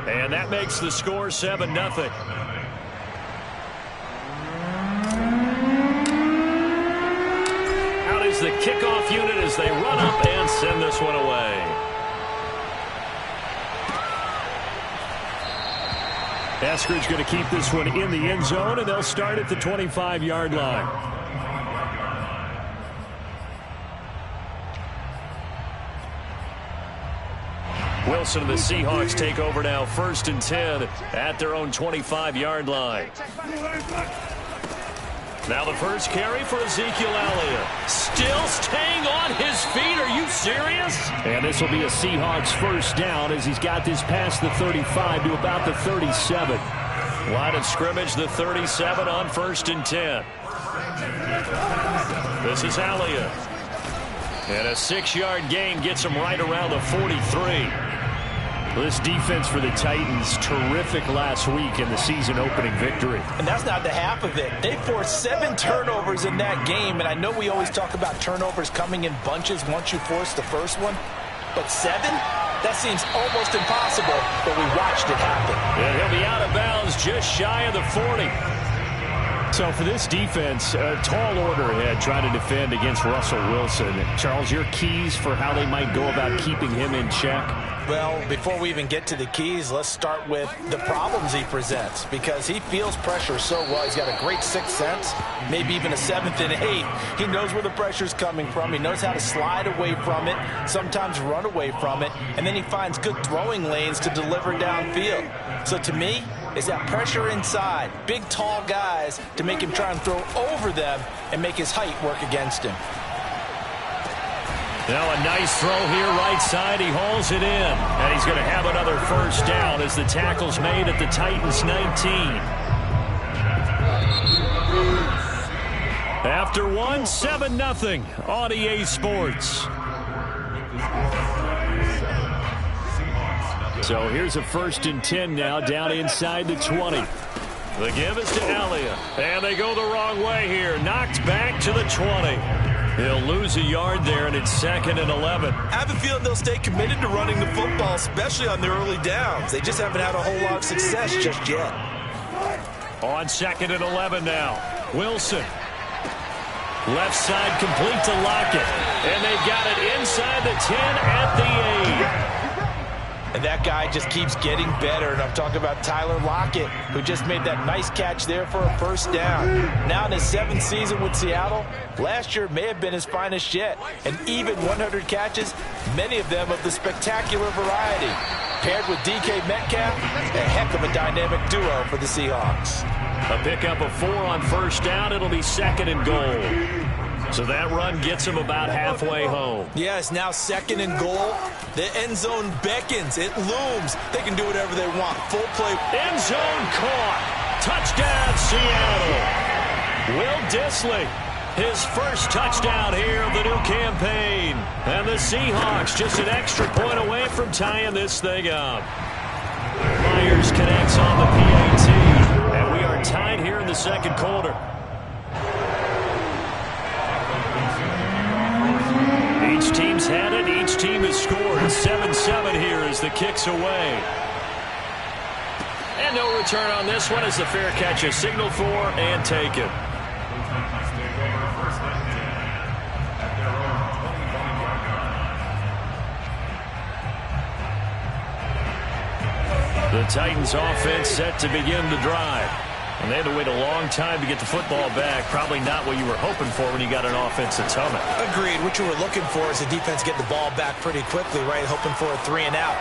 And that makes the score 7-0. Out is the kickoff unit as they run up and send this one away. Eskridge going to keep this one in the end zone, and they'll start at the 25-yard line. Wilson and the Seahawks take over now, 1st and 10 at their own 25-yard line. Now the first carry for Ezekiel Elliott. Still staying on his feet. Are you serious? And this will be a Seahawks first down as he's got this past the 35 to about the 37. Line of scrimmage, the 37 on 1st and 10. This is Elliott. And a 6-yard gain gets him right around the 43. This defense for the Titans, terrific last week in the season-opening victory. And that's not the half of it. They forced 7 turnovers in that game, and I know we always talk about turnovers coming in bunches once you force the first one, but 7? That seems almost impossible, but we watched it happen. And he'll be out of bounds just shy of the 40. So for this defense, a tall order ahead trying to defend against Russell Wilson. Charles, your keys for how they might go about keeping him in check? Well, before we even get to the keys, let's start with the problems he presents, because he feels pressure so well. He's got a great sixth sense, maybe even a 7th and 8. He knows where the pressure's coming from. He knows how to slide away from it, sometimes run away from it, and then he finds good throwing lanes to deliver downfield. So to me, it's that pressure inside, big, tall guys to make him try and throw over them and make his height work against him. Now a nice throw here right side. He hauls it in. And he's going to have another first down as the tackle's made at the Titans 19. After one, 7-0 on EA Sports. So here's a 1st and 10 now down inside the 20. The give is to Elliott. And they go the wrong way here. Knocked back to the 20. He'll lose a yard there, and it's 2nd and 11. I have a feeling they'll stay committed to running the football, especially on their early downs. They just haven't had a whole lot of success just yet. On 2nd and 11 now. Wilson. Left side complete to Lockett. And they've got it inside the 10 at the 8. And that guy just keeps getting better. And I'm talking about Tyler Lockett, who just made that nice catch there for a first down. Now in his 7th season with Seattle, last year may have been his finest yet. And even 100 catches, many of them of the spectacular variety. Paired with DK Metcalf, a heck of a dynamic duo for the Seahawks. A pickup of 4 on first down. It'll be 2nd and goal. So that run gets him about halfway home. Yeah, it's now 2nd and goal. The end zone beckons. It looms. They can do whatever they want. Full play. End zone caught. Touchdown, Seattle. Will Dissly, his first touchdown here of the new campaign. And the Seahawks just an extra point away from tying this thing up. Myers connects on the PAT. And we are tied here in the 2nd quarter. Each team's had it. Each team has scored. 7-7 here as the kick's away. And no return on this one as the fair catch is signaled for and taken. The Titans offense set to begin the drive. And they had to wait a long time to get the football back. Probably not what you were hoping for when you got an offense that's humming. Agreed. What you were looking for is the defense getting the ball back pretty quickly, right? Hoping for a 3 and out.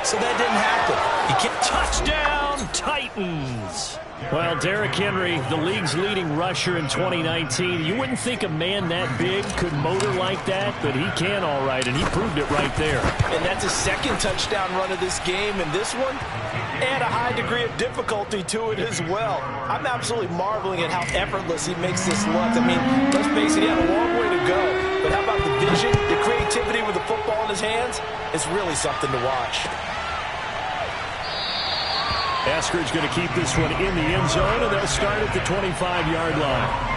So that didn't happen. You can't. Touchdown, Titans. Well, Derrick Henry, the league's leading rusher in 2019. You wouldn't think a man that big could motor like that, but he can all right, and he proved it right there. And that's his 2nd touchdown run of this game, and this one, and a high degree of difficulty to it as well. I'm absolutely marveling at how effortless he makes this look. I mean, let's face it, he had a long way to go, but how about the vision, the creativity with the football in his hands? It's really something to watch. Eskridge going to keep this one in the end zone, and they'll start at the 25-yard line.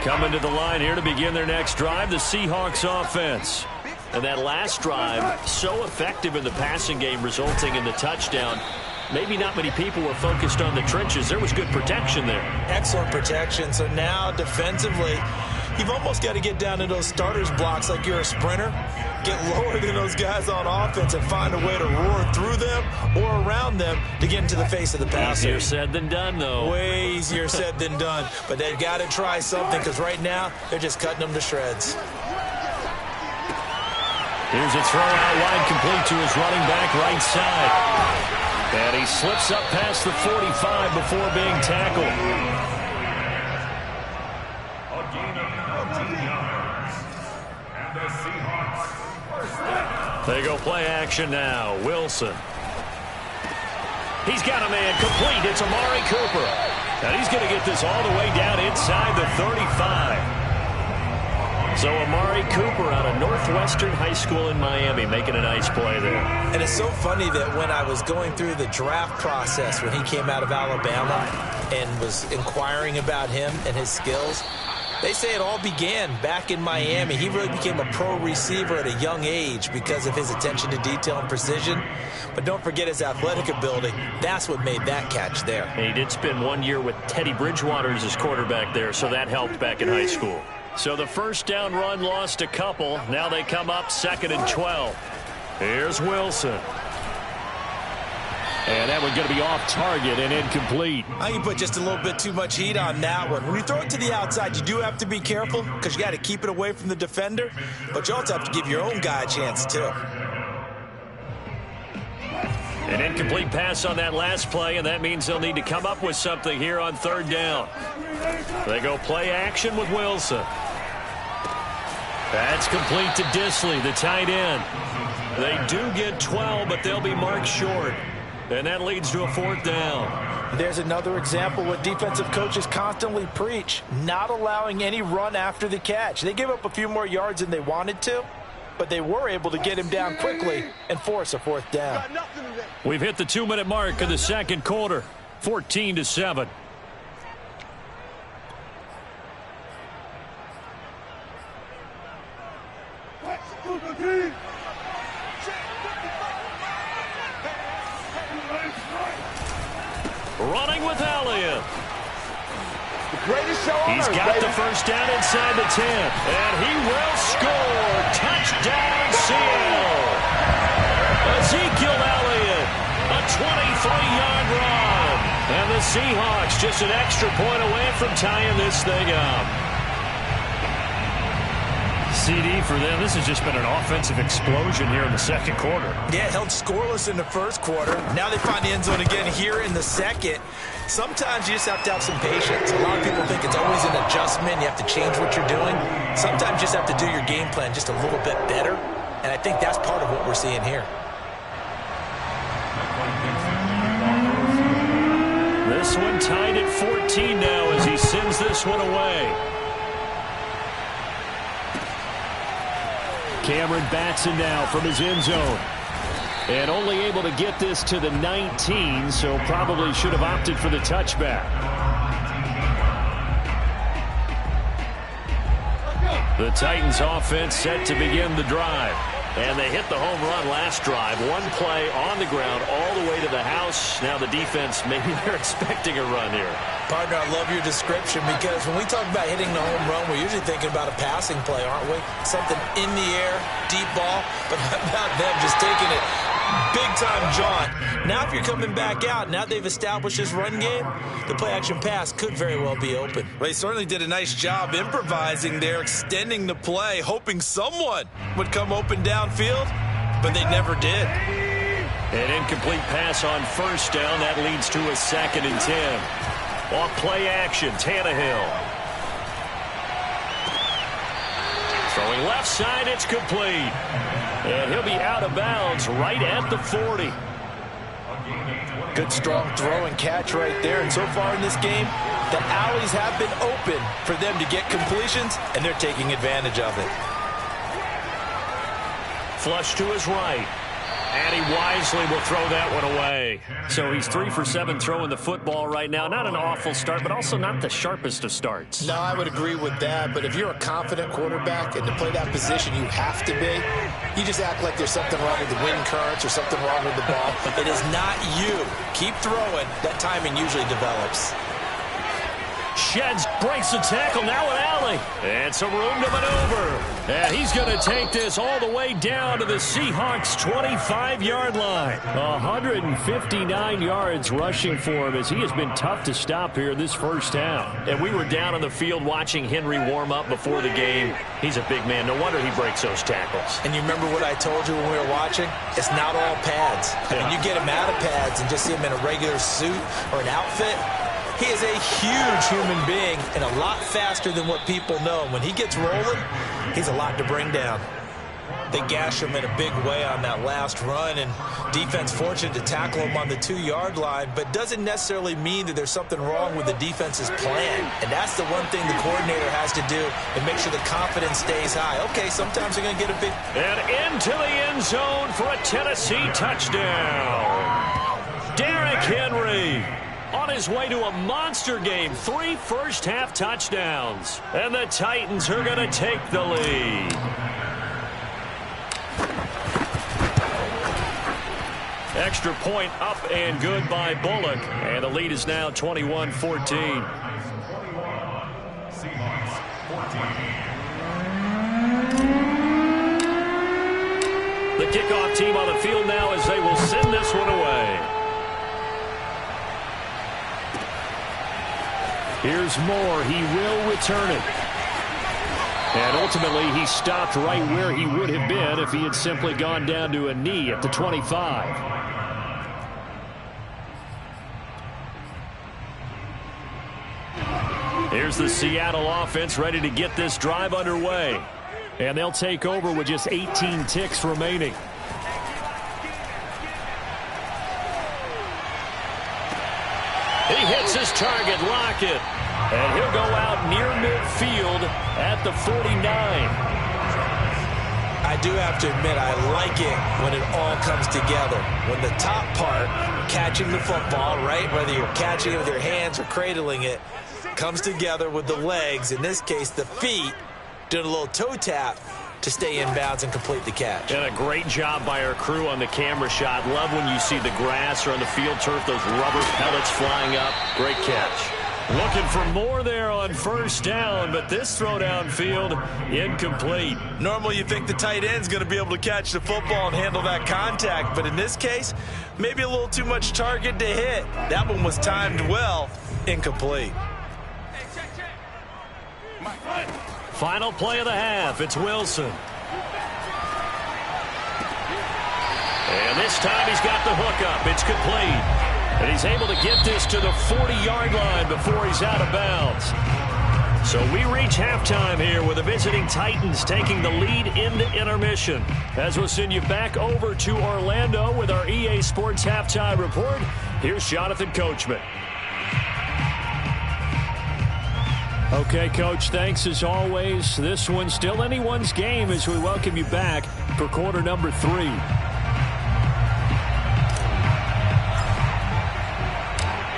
Coming to the line here to begin their next drive, the Seahawks offense. And that last drive, so effective in the passing game, resulting in the touchdown. Maybe not many people were focused on the trenches. There was good protection there. Excellent protection. So now defensively, you've almost got to get down to those starters blocks like you're a sprinter. Get lower than those guys on offense and find a way to roar through them or around them to get into the face of the passer. Easier said than done, though. Way easier said than done. But they've got to try something because right now they're just cutting them to shreds. Here's a throw out wide, complete to his running back right side. And he slips up past the 45 before being tackled. A gain of 19 yards. And the Seahawks first down. They go play action now. Wilson. He's got a man complete. It's Amari Cooper. And he's going to get this all the way down inside the 35. So Amari Cooper out of Northwestern High School in Miami making a nice play there. And it's so funny that when I was going through the draft process when he came out of Alabama and was inquiring about him and his skills, they say it all began back in Miami. He really became a pro receiver at a young age because of his attention to detail and precision. But don't forget his athletic ability. That's what made that catch there. And he did spend 1 year with Teddy Bridgewater as his quarterback there, so that helped back in high school. So the first down run lost a couple. Now they come up 2nd and 12. Here's Wilson. And that one's going to be off target and incomplete. I think you put just a little bit too much heat on that one. When you throw it to the outside, you do have to be careful because you got to keep it away from the defender. But you also have to give your own guy a chance, too. An incomplete pass on that last play, and that means they'll need to come up with something here on 3rd down. They go play action with Wilson. That's complete to Disley, the tight end. They do get 12, but they'll be marked short. And that leads to a 4th down. There's another example what defensive coaches constantly preach, not allowing any run after the catch. They gave up a few more yards than they wanted to, but they were able to get him down quickly and force a 4th down. We've hit the 2-minute mark of the 2nd quarter, 14-7. Running with Elliott. He's got the first down inside the 10. And he will score. Touchdown, Seal. Ezekiel Elliott, a 23-yard run. And the Seahawks just an extra point away from tying this thing up. CD for them. This has just been an offensive explosion here in the 2nd quarter. Yeah, held scoreless in the 1st quarter. Now they find the end zone again here in the 2nd. Sometimes you just have to have some patience. A lot of people think it's always an adjustment. You have to change what you're doing. Sometimes you just have to do your game plan just a little bit better. And I think that's part of what we're seeing here. This one tied at 14 now as he sends this one away. Cameron Batson now from his end zone. And only able to get this to the 19, so probably should have opted for the touchback. The Titans offense set to begin the drive. And they hit the home run last drive. One play on the ground all the way to the house. Now the defense, maybe they're expecting a run here. Partner, I love your description because when we talk about hitting the home run, we're usually thinking about a passing play, aren't we? Something in the air, deep ball. But how about them just taking it big-time jaunt? Now if you're coming back out, now they've established this run game, the play-action pass could very well be open. Well, they certainly did a nice job improvising there, extending the play, hoping someone would come open downfield, but they never did. An incomplete pass on 1st down. That leads to a 2nd and 10. Off play action, Tannehill. Throwing left side, it's complete. And he'll be out of bounds right at the 40. Good strong throw and catch right there. And so far in this game, the alleys have been open for them to get completions, and they're taking advantage of it. Flush to his right. And he wisely will throw that one away. So he's 3 for 7 throwing the football right now. Not an awful start, but also not the sharpest of starts. No, I would agree with that. But if you're a confident quarterback and to play that position you have to be, you just act like there's something wrong with the wind currents or something wrong with the ball. It is not you. Keep throwing. That timing usually develops. Sheds, breaks the tackle, now an alley. And some room to maneuver. And he's going to take this all the way down to the Seahawks' 25-yard line. 159 yards rushing for him as he has been tough to stop here this first half. And we were down on the field watching Henry warm up before the game. He's a big man. No wonder he breaks those tackles. And you remember what I told you when we were watching? It's not all pads. I mean, you get him out of pads and just see him in a regular suit or an outfit. He is a huge human being and a lot faster than what people know. When he gets rolling, he's a lot to bring down. They gash him in a big way on that last run, and defense fortunate to tackle him on the 2-yard line, but doesn't necessarily mean that there's something wrong with the defense's plan. And that's the one thing the coordinator has to do and make sure the confidence stays high. Okay, sometimes they're going to get a big... And into the end zone for a Tennessee touchdown. Derrick Henry on his way to a monster game. 3 first-half touchdowns. And the Titans are going to take the lead. Extra point up and good by Bullock. And the lead is now 21-14. Seahawks 14. The kickoff team on the field now as they will send this one away. Here's Moore. He will return it. And ultimately, he stopped right where he would have been if he had simply gone down to a knee at the 25. Here's the Seattle offense ready to get this drive underway. And they'll take over with just 18 ticks remaining. He hits his target, Lockett. And he'll go out near midfield at the 49. I do have to admit, I like it when it all comes together. When the top part, catching the football, right, whether you're catching it with your hands or cradling it, comes together with the legs, in this case the feet, doing a little toe tap to stay in bounds and complete the catch. And a great job by our crew on the camera shot. Love when you see the grass or on the field turf, those rubber pellets flying up. Great catch. Looking for more there on first down, but this throw downfield incomplete. Normally you think the tight end's going to be able to catch the football and handle that contact, but in this case, maybe a little too much target to hit. That one was timed well, incomplete. Final play of the half, it's Wilson. And this time he's got the hook up, it's complete. And he's able to get this to the 40-yard line before he's out of bounds. So we reach halftime here with the visiting Titans taking the lead into intermission. As we'll send you back over to Orlando with our EA Sports Halftime Report, here's Jonathan Coachman. Okay, Coach, thanks as always. This one's still anyone's game as we welcome you back for quarter number 3.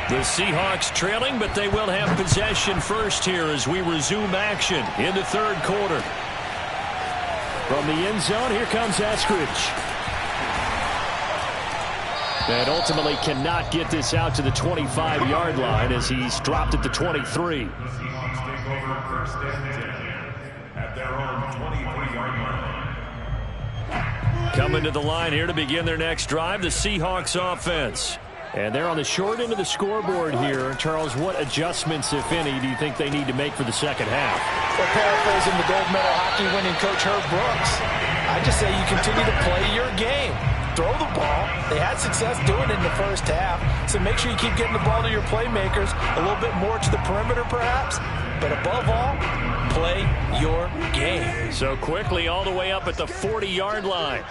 The Seahawks trailing, but they will have possession first here as we resume action in the third quarter. From the end zone, here comes Eskridge. And ultimately cannot get this out to the 25-yard line as he's dropped at the 23. The Seahawks take over first and 10 at their own 23-yard line. Coming to the line here to begin their next drive, the Seahawks offense. And they're on the short end of the scoreboard here. Charles, what adjustments, if any, do you think they need to make for the second half? Well, paraphrasing the gold medal hockey winning coach Herb Brooks, I just say you continue to play your game. Throw the ball. They had success doing it in the first half, so make sure you keep getting the ball to your playmakers, a little bit more to the perimeter perhaps, but above all, play your game. So quickly all the way up at the 40-yard line.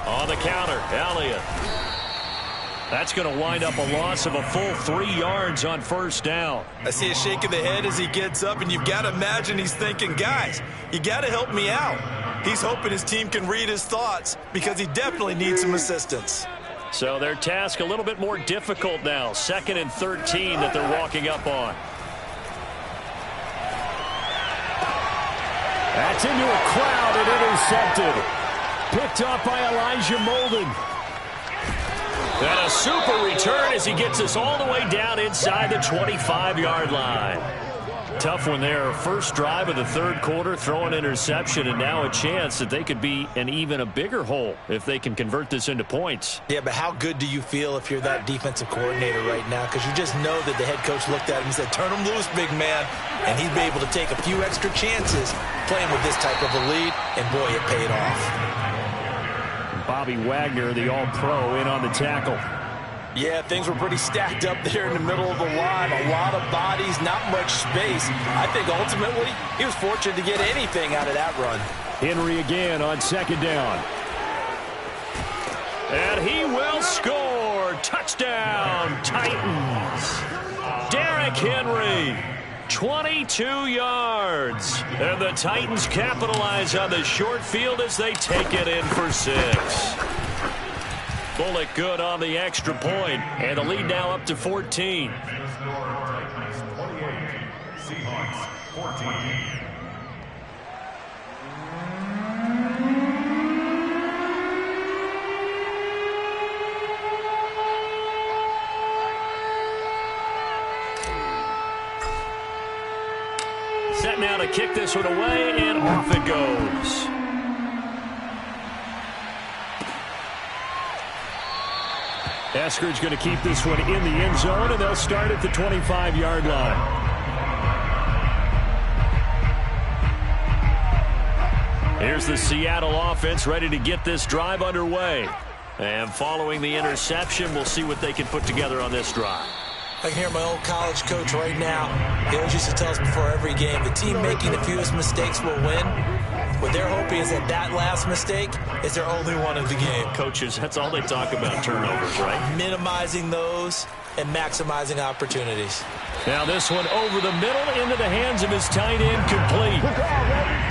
On the counter, Elliott. That's going to wind up a loss of a full 3 yards on first down. I see a shake of the head as he gets up, and you've got to imagine he's thinking, guys, you got to help me out. He's hoping his team can read his thoughts because he definitely needs some assistance. So their task a little bit more difficult now. 2nd and 13 that they're walking up on. That's into a crowd and intercepted. Picked up by Elijah Molden. And a super return as he gets us all the way down inside the 25-yard line. Tough one there. First drive of the 3rd quarter, throw an interception, and now a chance that they could be in even a bigger hole if they can convert this into points. Yeah, but how good do you feel if you're that defensive coordinator right now? Because you just know that the head coach looked at him and said, turn him loose, big man. And he'd be able to take a few extra chances playing with this type of a lead, and boy, it paid off. Bobby Wagner, the all-pro, in on the tackle. Yeah, things were pretty stacked up there in the middle of the line. A lot of bodies, not much space. I think ultimately he was fortunate to get anything out of that run. Henry again on 2nd down. And he will score. Touchdown, Titans. Derrick Henry, 22 yards. And the Titans capitalize on the short field as they take it in for 6. Bullock good on the extra point, and the lead now up to 14. Titans 28, Seahawks 14. Set now to kick this one away, and off it goes. Eskridge going to keep this one in the end zone, and they'll start at the 25-yard line. Here's the Seattle offense ready to get this drive underway. And following the interception, we'll see what they can put together on this drive. I can hear my old college coach right now. He always used to tell us before every game, the team making the fewest mistakes will win. What they're hoping is that last mistake is their only one of the game. Coaches, that's all they talk about, turnovers, right? Minimizing those and maximizing opportunities. Now this one over the middle into the hands of his tight end, complete.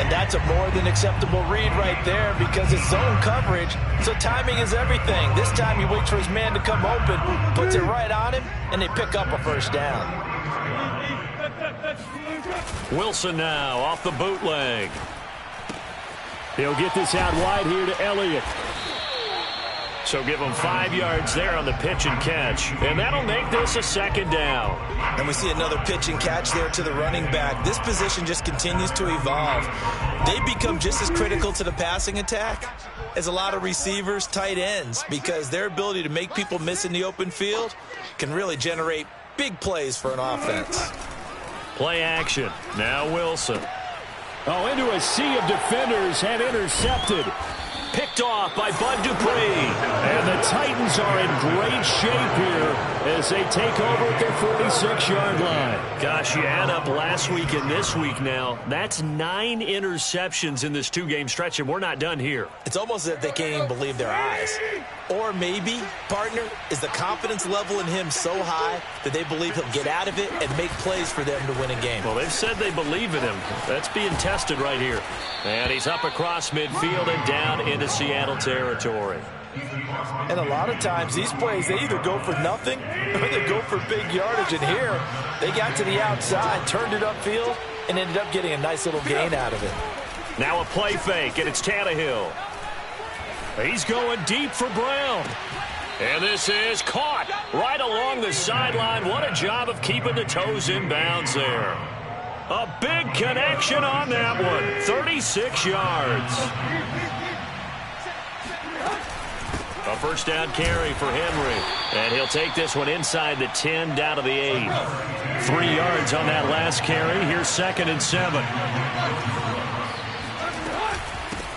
And that's a more than acceptable read right there because it's zone coverage, so timing is everything. This time he waits for his man to come open, puts it right on him, and they pick up a first down. Wilson now off the bootleg. He'll get this out wide here to Elliott. So give him 5 yards there on the pitch and catch. And that'll make this a 2nd down. And we see another pitch and catch there to the running back. This position just continues to evolve. They become just as critical to the passing attack as a lot of receivers, tight ends, because their ability to make people miss in the open field can really generate big plays for an offense. Play action. Now Wilson. Oh, into a sea of defenders and intercepted. Picked off by Bud Dupree. And the Titans are in great shape here as they take over at their 46-yard line. Gosh, you add up last week and this week now, that's 9 interceptions in this 2-game stretch, and we're not done here. It's almost as if they can't even believe their eyes. Or maybe, partner, is the confidence level in him so high that they believe he'll get out of it and make plays for them to win a game. Well, they've said they believe in him. That's being tested right here. And he's up across midfield and down into Seattle territory. And a lot of times these plays, they either go for nothing or they go for big yardage. And here, they got to the outside, turned it upfield, and ended up getting a nice little gain out of it. Now a play fake, and it's Tannehill. He's going deep for Brown. And this is caught right along the sideline. What a job of keeping the toes in bounds there. A big connection on that one. 36 yards. A first down carry for Henry. And he'll take this one inside the 10 down to the 8. 3 yards on that last carry. Here's 2nd and 7.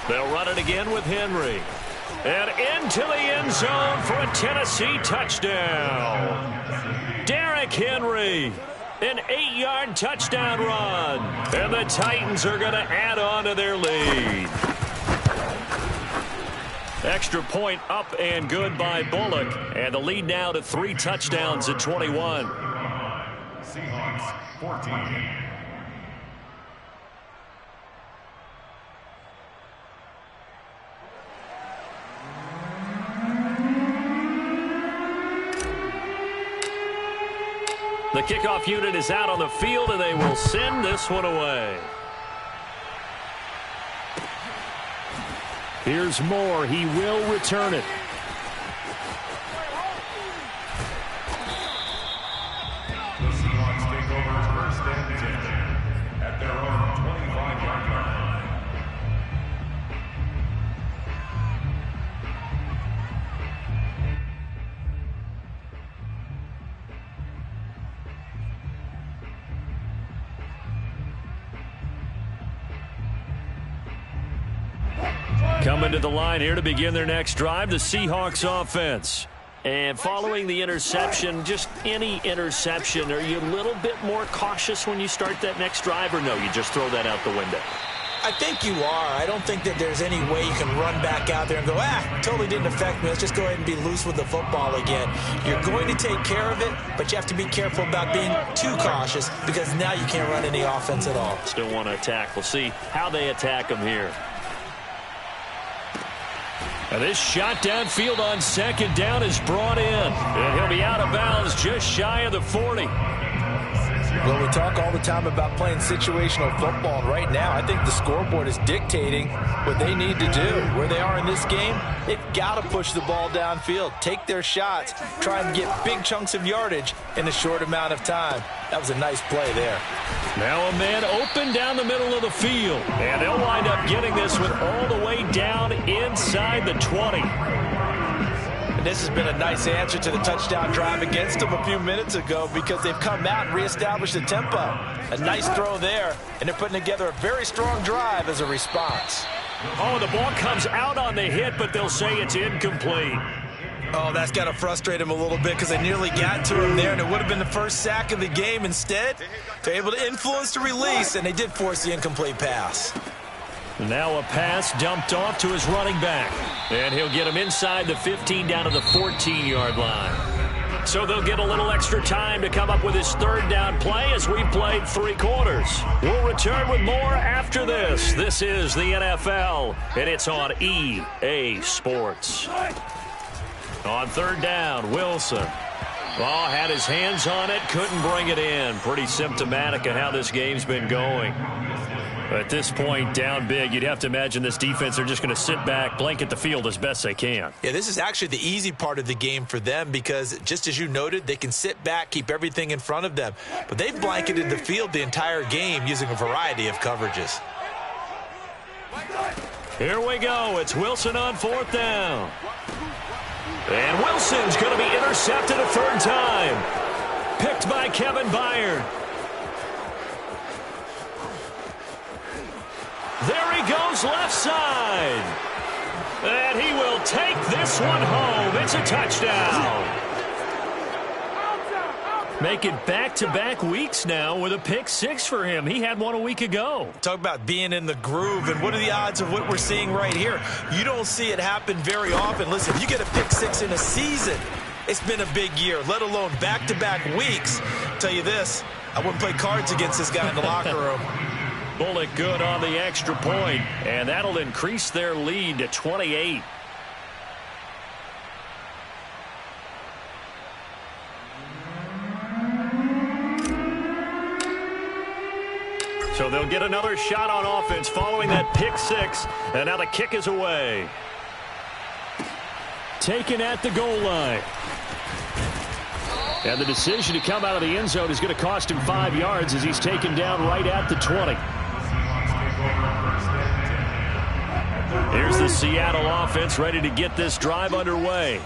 They'll run it again with Henry. And into the end zone for a Tennessee touchdown. Derrick Henry, an 8-yard touchdown run. And the Titans are going to add on to their lead. Extra point up and good by Bullock. And the lead now to 3 touchdowns at 21. Seahawks 14. The kickoff unit is out on the field, and they will send this one away. Here's Moore. He will return it. The Seahawks take over first and 10 at their own 25-yard line. Coming to the line here to begin their next drive, the Seahawks offense. And following the interception, just any interception, are you a little bit more cautious when you start that next drive, or no, you just throw that out the window? I think you are. I don't think that there's any way you can run back out there and go, totally didn't affect me. Let's just go ahead and be loose with the football again. You're going to take care of it, but you have to be careful about being too cautious because now you can't run any offense at all. Still want to attack. We'll see how they attack them here. And this shot downfield on second down is brought in. And he'll be out of bounds just shy of the 40. Well, we talk all the time about playing situational football, and right now I think the scoreboard is dictating what they need to do. Where they are in this game, they've got to push the ball downfield, take their shots, try and get big chunks of yardage in a short amount of time. That was a nice play there. Now a man open down the middle of the field, and they'll wind up getting this one all the way down inside the 20. This has been a nice answer to the touchdown drive against them a few minutes ago because they've come out and reestablished the tempo. A nice throw there, and they're putting together a very strong drive as a response. Oh, the ball comes out on the hit, but they'll say it's incomplete. Oh, that's got to frustrate him a little bit because they nearly got to him there, and it would have been the first sack of the game. Instead, they're able to influence the release, and they did force the incomplete pass. Now a pass dumped off to his running back. And he'll get him inside the 15 down to the 14-yard line. So they'll get a little extra time to come up with his third down play as we've played 3 quarters. We'll return with more after this. This is the NFL, and it's on EA Sports. On third down, Wilson. Oh, had his hands on it, couldn't bring it in. Pretty symptomatic of how this game's been going. At this point, down big, you'd have to imagine this defense, they're just going to sit back, blanket the field as best they can. Yeah, this is actually the easy part of the game for them because, just as you noted, they can sit back, keep everything in front of them. But they've blanketed the field the entire game using a variety of coverages. Here we go. It's Wilson on fourth down. And Wilson's going to be intercepted a third time. Picked by Kevin Byard. There he goes left side. And he will take this one home. It's a touchdown. Make it back-to-back weeks now with a pick 6 for him. He had one a week ago. Talk about being in the groove, and what are the odds of what we're seeing right here? You don't see it happen very often. Listen, you get a pick 6 in a season, it's been a big year, let alone back-to-back weeks. I'll tell you this, I wouldn't play cards against this guy in the locker room. Bullet good on the extra point, and that'll increase their lead to 28. So they'll get another shot on offense following that pick 6, and now the kick is away. Taken at the goal line. And the decision to come out of the end zone is going to cost him 5 yards as he's taken down right at the 20. Here's the Seattle offense ready to get this drive underway.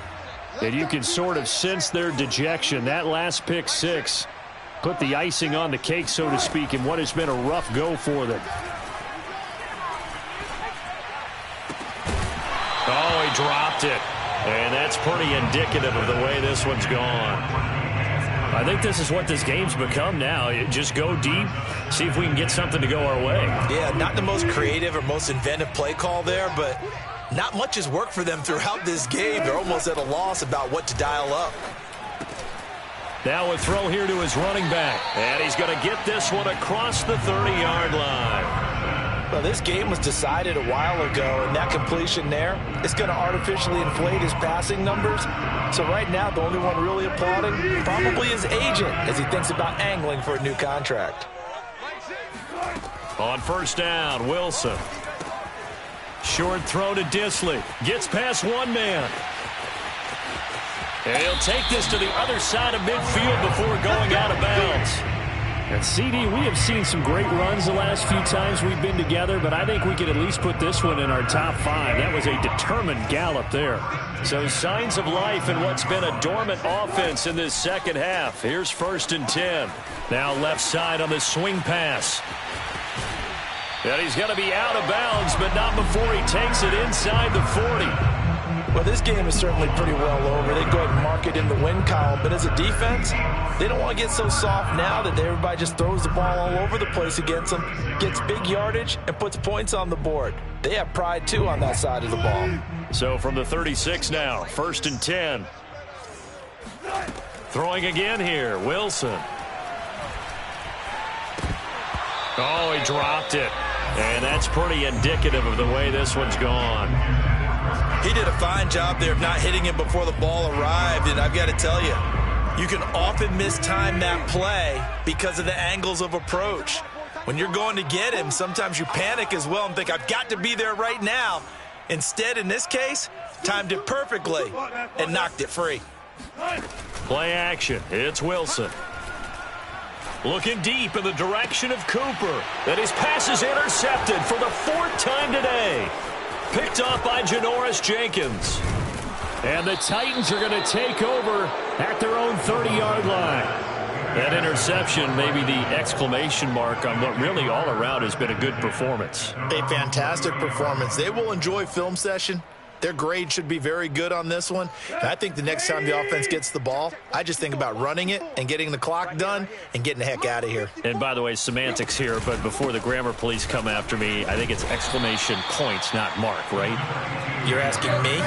And you can sort of sense their dejection. That last pick 6 put the icing on the cake, so to speak, in what has been a rough go for them. Oh, he dropped it. And that's pretty indicative of the way this one's gone. I think this is what this game's become now. Just go deep, see if we can get something to go our way. Yeah, not the most creative or most inventive play call there, but not much has worked for them throughout this game. They're almost at a loss about what to dial up. Now a throw here to his running back. And he's going to get this one across the 30-yard line. Well, this game was decided a while ago, and that completion there is going to artificially inflate his passing numbers. So right now, the only one really applauding probably his agent as he thinks about angling for a new contract. On first down, Wilson. Short throw to Disley. Gets past one man. And he'll take this to the other side of midfield before going out of bounds. And CD, we have seen some great runs the last few times we've been together, but I think we could at least put this one in our top 5. That was a determined gallop there. So signs of life in what's been a dormant offense in this second half. Here's first and 10. Now left side on the swing pass. And he's going to be out of bounds, but not before he takes it inside the 40. Well, this game is certainly pretty well over. They go ahead and mark it in the win column. But as a defense, they don't want to get so soft now that everybody just throws the ball all over the place against them, gets big yardage, and puts points on the board. They have pride, too, on that side of the ball. So from the 36 now, first and 10. Throwing again here, Wilson. Oh, he dropped it. And that's pretty indicative of the way this one's gone. He did a fine job there of not hitting him before the ball arrived, and I've got to tell you, you can often mistime that play because of the angles of approach. When you're going to get him, sometimes you panic as well and think, I've got to be there right now. Instead, in this case, timed it perfectly and knocked it free. Play action. It's Wilson. Looking deep in the direction of Cooper. And his pass is intercepted for the 4th time today. Picked off by Janoris Jenkins. And the Titans are going to take over at their own 30-yard line. That interception, maybe the exclamation mark on what really all around has been a good performance. A fantastic performance. They will enjoy film session. Their grade should be very good on this one. And I think the next time the offense gets the ball, I just think about running it and getting the clock done and getting the heck out of here. And by the way, semantics here, but before the grammar police come after me, I think it's exclamation points, not mark, right? You're asking me?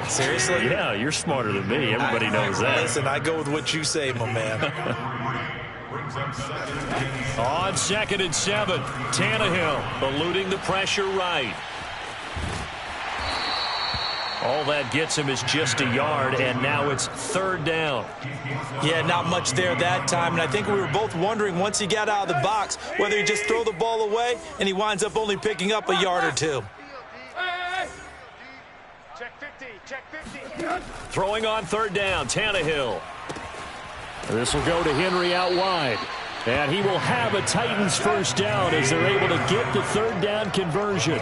Seriously? Yeah, you're smarter than me. Everybody knows that. Listen, I go with what you say, my man. On second and 7, Tannehill eluding the pressure right. All that gets him is just a yard, and now it's 3rd down. Yeah, not much there that time, and I think we were both wondering once he got out of the box whether he just throw the ball away and he winds up only picking up a yard or two. Check 50, check 50. Throwing on 3rd down, Tannehill. This will go to Henry out wide. And he will have a Titans first down as they're able to get the 3rd down conversion.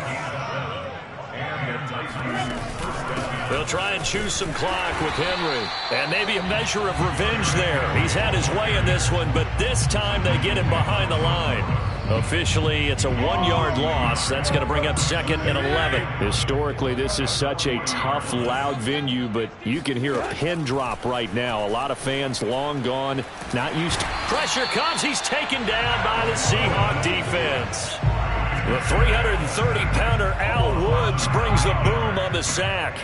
They'll try and choose some clock with Henry. And maybe a measure of revenge there. He's had his way in this one, but this time they get him behind the line. Officially, it's a 1-yard loss. That's going to bring up 2nd and 11. Historically, this is such a tough, loud venue, but you can hear a pin drop right now. A lot of fans long gone, not used to. Pressure comes. He's taken down by the Seahawk defense. The 330-pounder Al Woods brings the boom on the sack.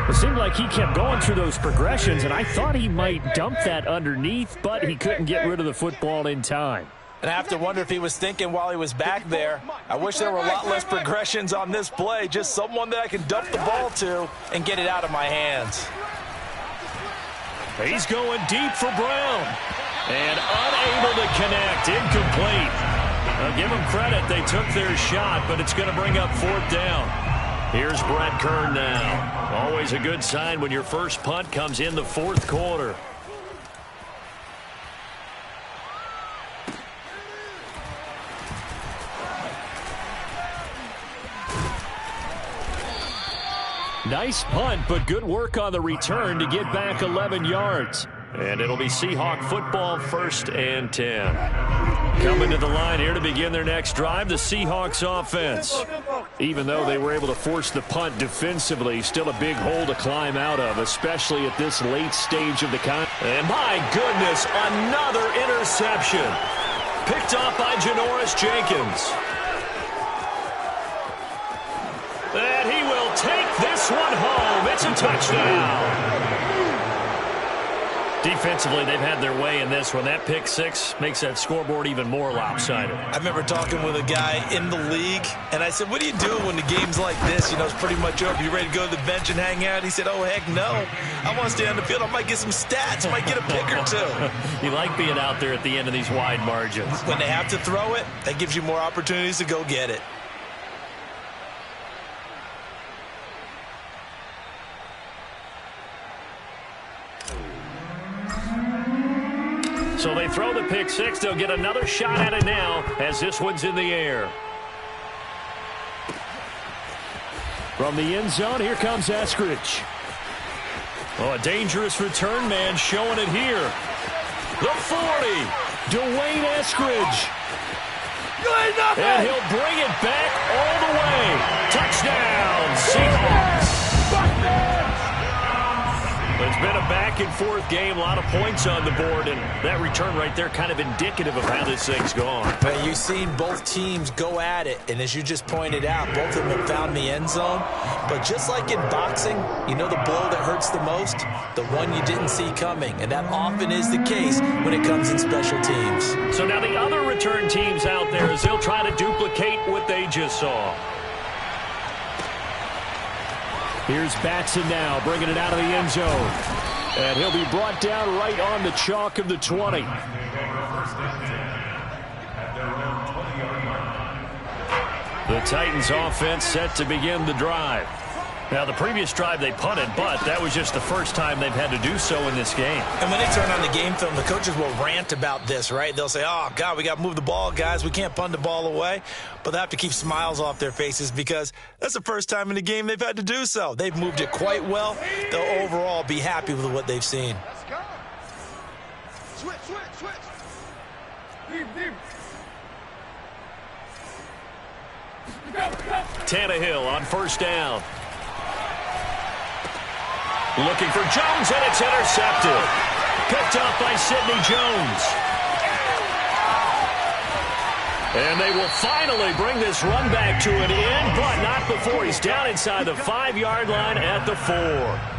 It seemed like he kept going through those progressions, and I thought he might dump that underneath, but he couldn't get rid of the football in time. And I have to wonder if he was thinking while he was back there, I wish there were a lot less progressions on this play, just someone that I can dump the ball to and get it out of my hands. He's going deep for Brown. And unable to connect, incomplete. I'll give them credit, they took their shot, but it's going to bring up 4th down. Here's Brett Kern now. Always a good sign when your first punt comes in the 4th quarter. Nice punt, but good work on the return to get back 11 yards. And it'll be Seahawk football, 1st and 10. Coming to the line here to begin their next drive, the Seahawks offense. Even though they were able to force the punt defensively, still a big hole to climb out of, especially at this late stage of the contest. And my goodness, another interception. Picked off by Janoris Jenkins. And he will take this one home. It's a touchdown. Defensively, they've had their way in this one. That pick six makes that scoreboard even more lopsided. I remember talking with a guy in the league, and I said, what do you do when the game's like this? You know, it's pretty much over. You ready to go to the bench and hang out? He said, oh, heck no. I want to stay on the field. I might get some stats. I might get a pick or two. You like being out there at the end of these wide margins. When they have to throw it, that gives you more opportunities to go get it. So they throw the pick six. They'll get another shot at it now as this one's in the air. From the end zone, here comes Eskridge. Oh, a dangerous return man showing it here. The 40, Dwayne Eskridge. And he'll bring it back all the way. Touchdown, Seahawks. It's been a back-and-forth game, a lot of points on the board, and that return right there kind of indicative of how this thing's gone. But you've seen both teams go at it, and as you just pointed out, both of them have found the end zone. But just like in boxing, you know the blow that hurts the most? The one you didn't see coming, and that often is the case when it comes in special teams. So now the other return teams out there as they'll try to duplicate what they just saw. Here's Batson now, bringing it out of the end zone. And he'll be brought down right on the chalk of the 20. The Titans offense set to begin the drive. Now, the previous drive they punted, but that was just the first time they've had to do so in this game. And when they turn on the game film, the coaches will rant about this, right? They'll say, oh, God, we got to move the ball, guys. We can't punt the ball away. But they have to keep smiles off their faces because that's the first time in the game they've had to do so. They've moved it quite well. They'll overall be happy with what they've seen. Let's go. Switch. Deep. Tannehill on first down. Looking for Jones, and it's intercepted. Picked up by Sidney Jones. And they will finally bring this run back to an end, but not before he's down inside the 5-yard line at the 4.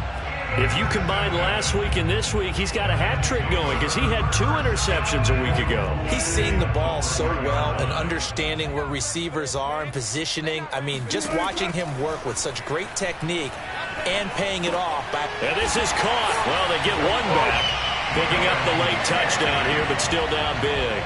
If you combine last week and this week, he's got a hat trick going because he had 2 interceptions a week ago. He's seeing the ball so well and understanding where receivers are and positioning. I mean, just watching him work with such great technique and paying it off. And this is caught. Well, they get one back. Picking up the late touchdown here, but still down big.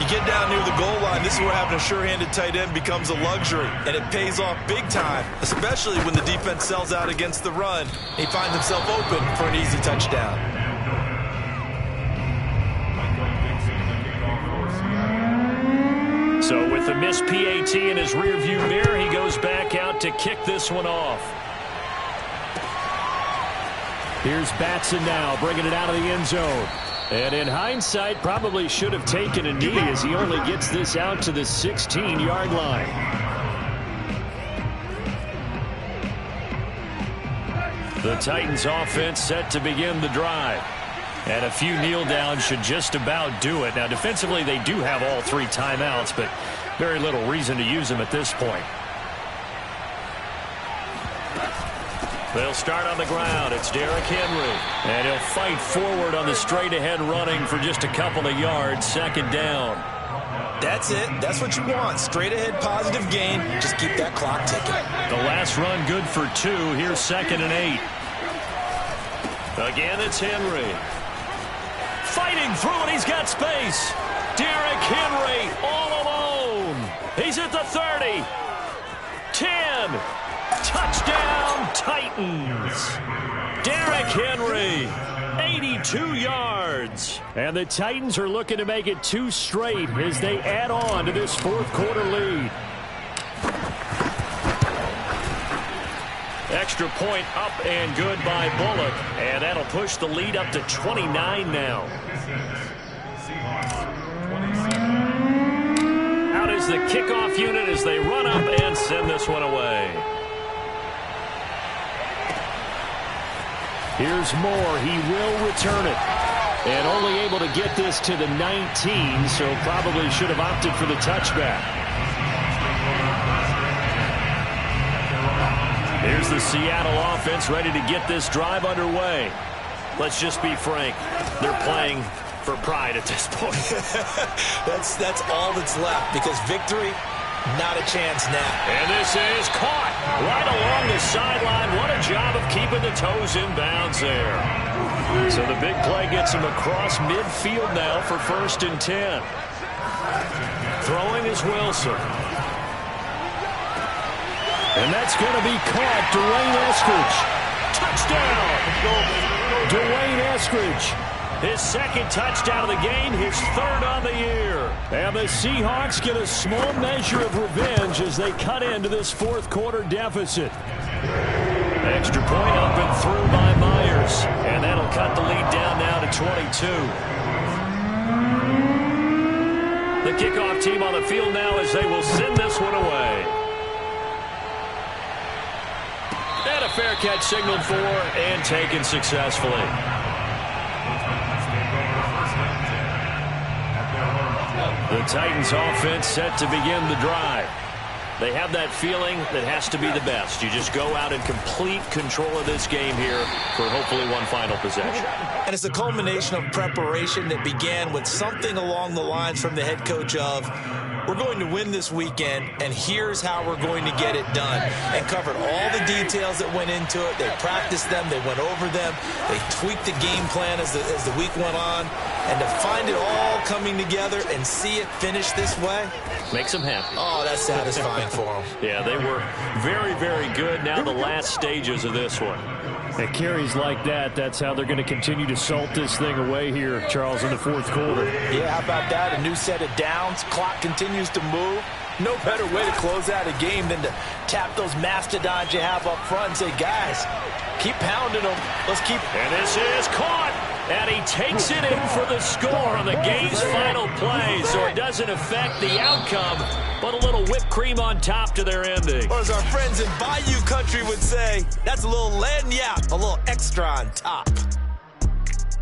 You get down near the goal line, this is where having a sure-handed tight end becomes a luxury, and it pays off big time, especially when the defense sells out against the run. He finds himself open for an easy touchdown. So with the missed PAT in his rearview mirror, he goes back out to kick this one off. Here's Batson now, bringing it out of the end zone. And in hindsight, probably should have taken a knee as he only gets this out to the 16-yard line. The Titans offense set to begin the drive. And a few kneel downs should just about do it. Now, defensively, they do have all 3 timeouts, but very little reason to use them at this point. They'll start on the ground. It's Derrick Henry. And he'll fight forward on the straight-ahead running for just a couple of yards. Second down. That's it. That's what you want. Straight-ahead positive gain. Just keep that clock ticking. The last run good for 2. Here's 2nd and 8. Again, it's Henry. Fighting through it. He's got space. Derrick Henry all alone. He's at the 30. 10. Touchdown, Titans. Derrick Henry, 82 yards. And the Titans are looking to make it 2 straight as they add on to this 4th quarter lead. Extra point up and good by Bullock. And that'll push the lead up to 29 now. Out is the kickoff unit as they run up and send this one away. Here's Moore. He will return it. And only able to get this to the 19, so probably should have opted for the touchback. Here's the Seattle offense ready to get this drive underway. Let's just be frank. They're playing for pride at this point. That's all that's left, because victory, not a chance now. And this is caught right along the sideline. What a job of keeping the toes in bounds there. So the big play gets him across midfield now for 1st and 10. Throwing is Wilson. And that's going to be caught. Dwayne Eskridge. Touchdown. Dwayne Eskridge. His 2nd touchdown of the game, his 3rd on the year. And the Seahawks get a small measure of revenge as they cut into this 4th quarter deficit. Extra point up and through by Myers. And that'll cut the lead down now to 22. The kickoff team on the field now as they will send this one away. And a fair catch signaled for and taken successfully. The Titans offense set to begin the drive. They have that feeling that has to be the best. You just go out and complete control of this game here for hopefully one final possession. And it's a culmination of preparation that began with something along the lines from the head coach of, we're going to win this weekend, and here's how we're going to get it done. And covered all the details that went into it. They practiced them. They went over them. They tweaked the game plan as the week went on. And to find it all coming together and see it finish this way, makes them happy. Oh, that's satisfying for them. Yeah, they were very, very good. Now the last stages of this one. At carries like that, that's how they're going to continue to salt this thing away here, Charles, in the 4th quarter. Yeah, how about that? A new set of downs. Clock continues to move. No better way to close out a game than to tap those mastodons you have up front and say, guys, keep pounding them. Let's keep. And this is caught. And he takes it in for the score on the game's final play. So it doesn't affect the outcome, but a little whipped cream on top to their ending. Or as our friends in Bayou Country would say, that's a little lagniappe, a little extra on top.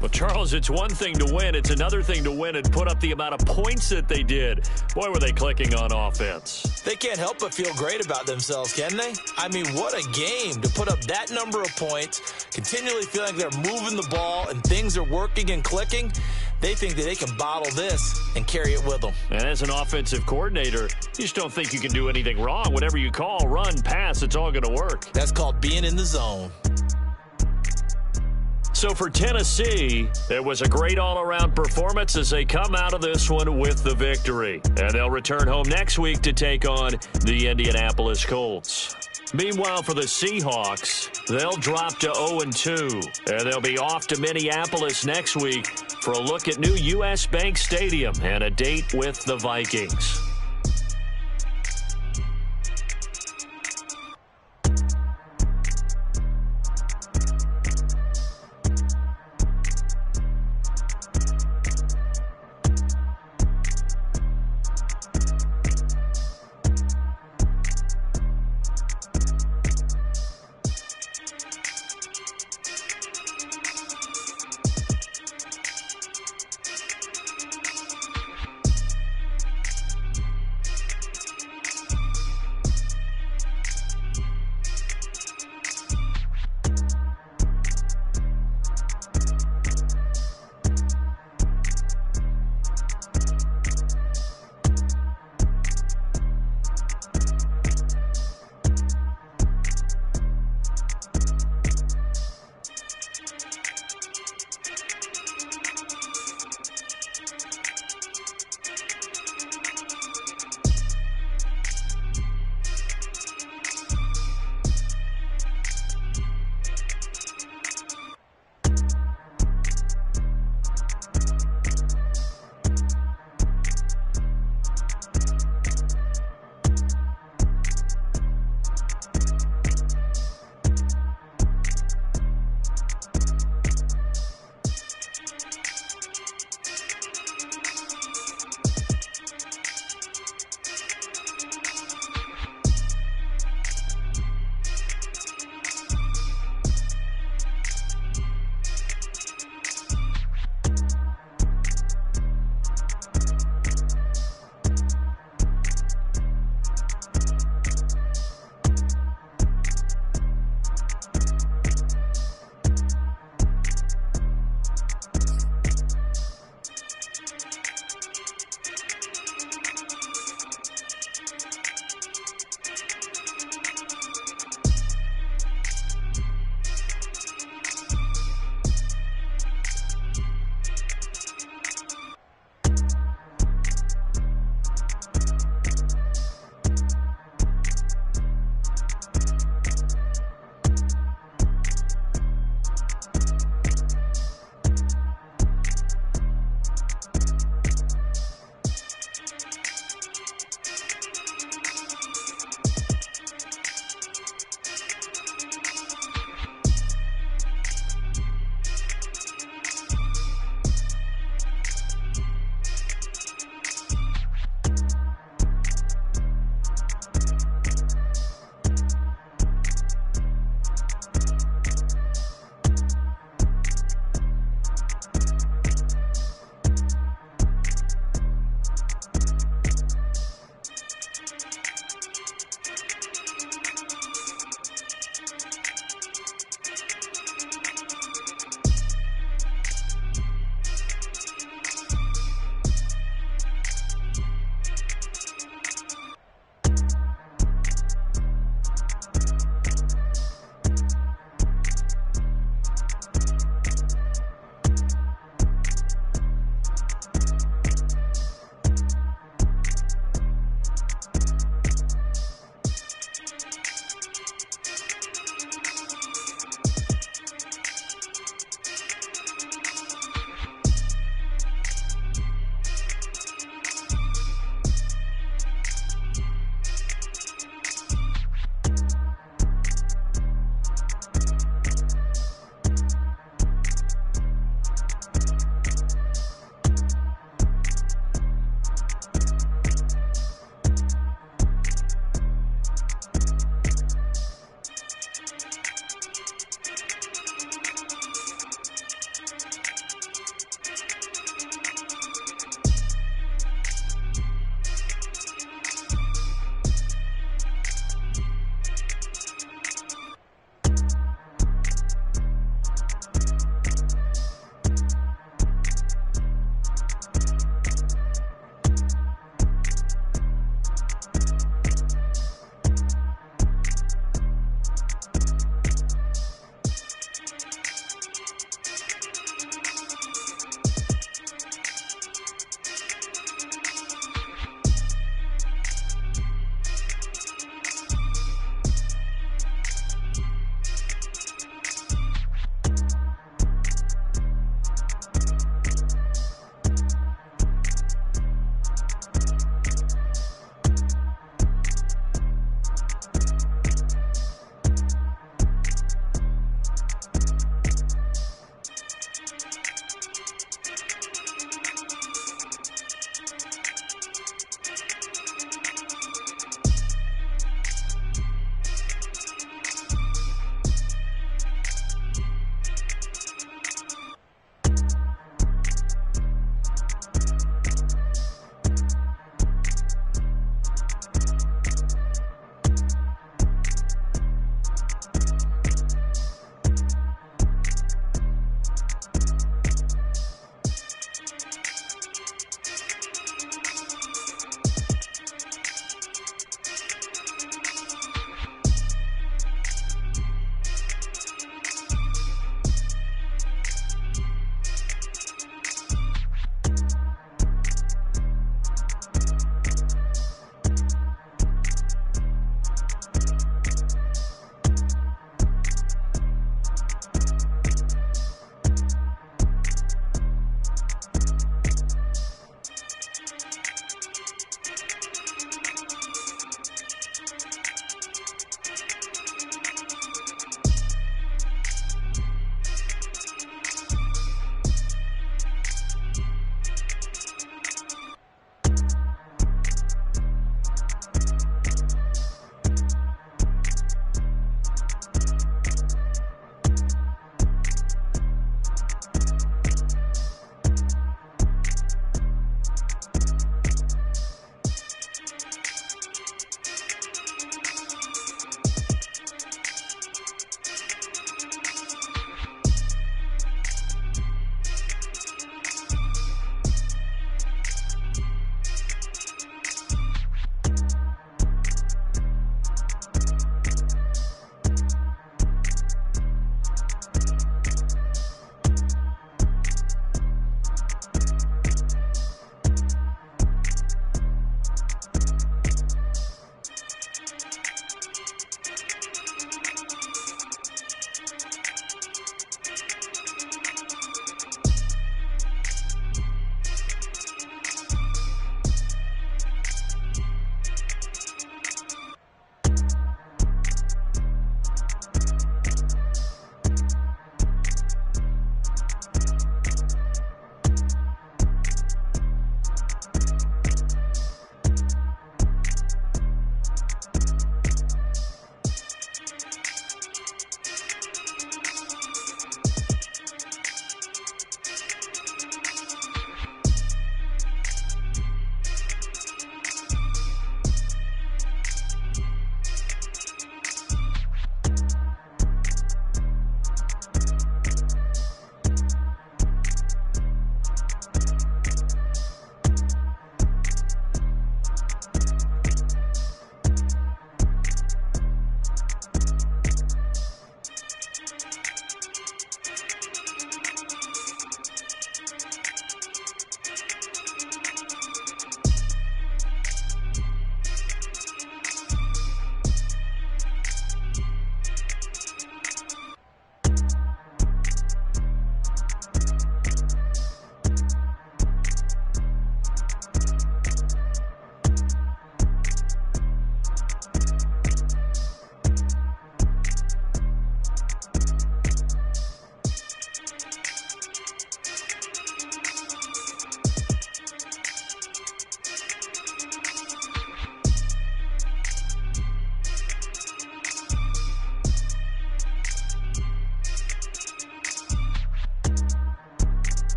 Well, Charles, it's one thing to win. It's another thing to win and put up the amount of points that they did. Boy, were they clicking on offense. They can't help but feel great about themselves, can they? I mean, what a game to put up that number of points, continually feeling like they're moving the ball and things are working and clicking. They think that they can bottle this and carry it with them. And as an offensive coordinator, you just don't think you can do anything wrong. Whatever you call, run, pass, it's all going to work. That's called being in the zone. So for Tennessee, it was a great all-around performance as they come out of this one with the victory. And they'll return home next week to take on the Indianapolis Colts. Meanwhile, for the Seahawks, they'll drop to 0-2. And they'll be off to Minneapolis next week for a look at new U.S. Bank Stadium and a date with the Vikings.